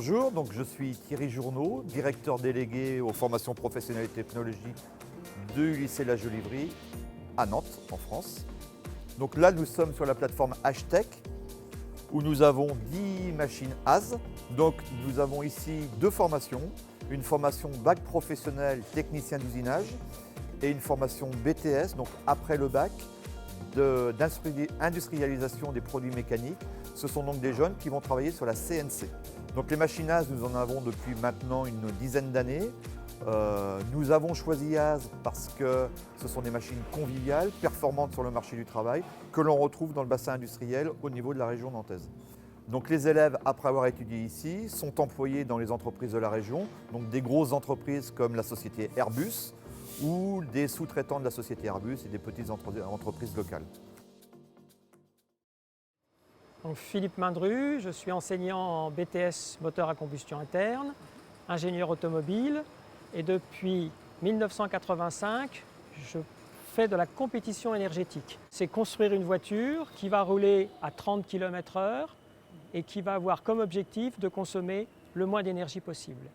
Bonjour, donc je suis Thierry Journeau, directeur délégué aux formations professionnelles et technologiques du lycée La Jolivrie à Nantes, en France. Donc là, nous sommes sur la plateforme Hashtech où nous avons 10 machines AS. Donc nous avons ici deux formations, une formation bac professionnel technicien d'usinage et une formation BTS, donc après le bac, d'industrialisation des produits mécaniques. Ce sont donc des jeunes qui vont travailler sur la CNC. Donc les machines AS, nous en avons depuis maintenant une dizaine d'années. Nous avons choisi AS parce que ce sont des machines conviviales, performantes sur le marché du travail, que l'on retrouve dans le bassin industriel au niveau de la région nantaise. Donc les élèves, après avoir étudié ici, sont employés dans les entreprises de la région, donc des grosses entreprises comme la société Airbus ou des sous-traitants de la société Airbus et des petites entreprises locales. Donc Philippe Mindru, je suis enseignant en BTS moteur à combustion interne, ingénieur automobile et depuis 1985, je fais de la compétition énergétique. C'est construire une voiture qui va rouler à 30 km/h et qui va avoir comme objectif de consommer le moins d'énergie possible.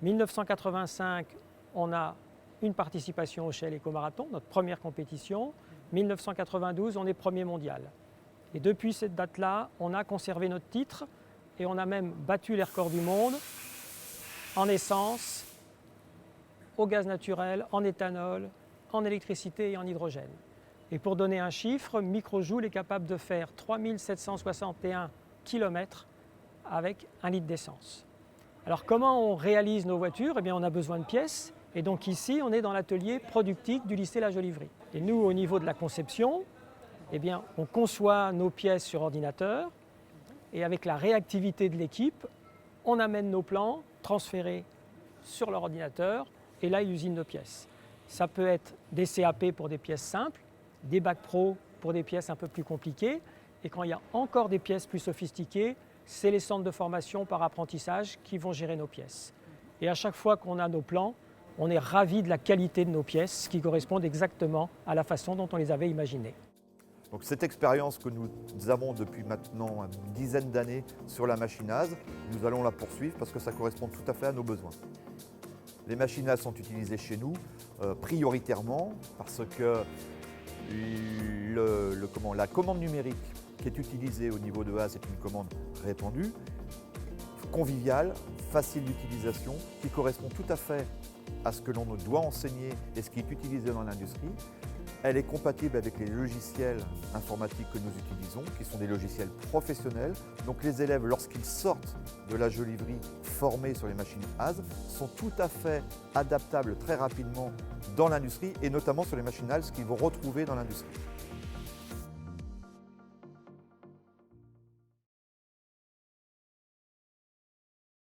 1985, on a une participation au Shell Eco-Marathon, notre première compétition. 1992, on est premier mondial. Et depuis cette date-là, on a conservé notre titre et on a même battu les records du monde en essence, au gaz naturel, en éthanol, en électricité et en hydrogène. Et pour donner un chiffre, Microjoule est capable de faire 3761 km avec 1 litre d'essence. Alors comment on réalise nos voitures? Eh bien, on a besoin de pièces. Et donc ici, on est dans l'atelier productique du lycée La Jolivrie. Et nous, au niveau de la conception, eh bien, on conçoit nos pièces sur ordinateur et avec la réactivité de l'équipe, on amène nos plans transférés sur leur ordinateur et là, ils usinent nos pièces. Ça peut être des CAP pour des pièces simples, des bacs pro pour des pièces un peu plus compliquées et quand il y a encore des pièces plus sophistiquées, c'est les centres de formation par apprentissage qui vont gérer nos pièces. Et à chaque fois qu'on a nos plans, on est ravis de la qualité de nos pièces qui correspondent exactement à la façon dont on les avait imaginées. Donc cette expérience que nous avons depuis maintenant une dizaine d'années sur la machine AS, nous allons la poursuivre parce que ça correspond tout à fait à nos besoins. Les machines AS sont utilisées chez nous prioritairement parce que la commande numérique qui est utilisée au niveau de AS est une commande répandue, conviviale, facile d'utilisation, qui correspond tout à fait à ce que l'on doit enseigner et ce qui est utilisé dans l'industrie. Elle est compatible avec les logiciels informatiques que nous utilisons, qui sont des logiciels professionnels. Donc les élèves, lorsqu'ils sortent de la Jolivrie formés sur les machines AS, sont tout à fait adaptables très rapidement dans l'industrie et notamment sur les machines AS qu'ils vont retrouver dans l'industrie.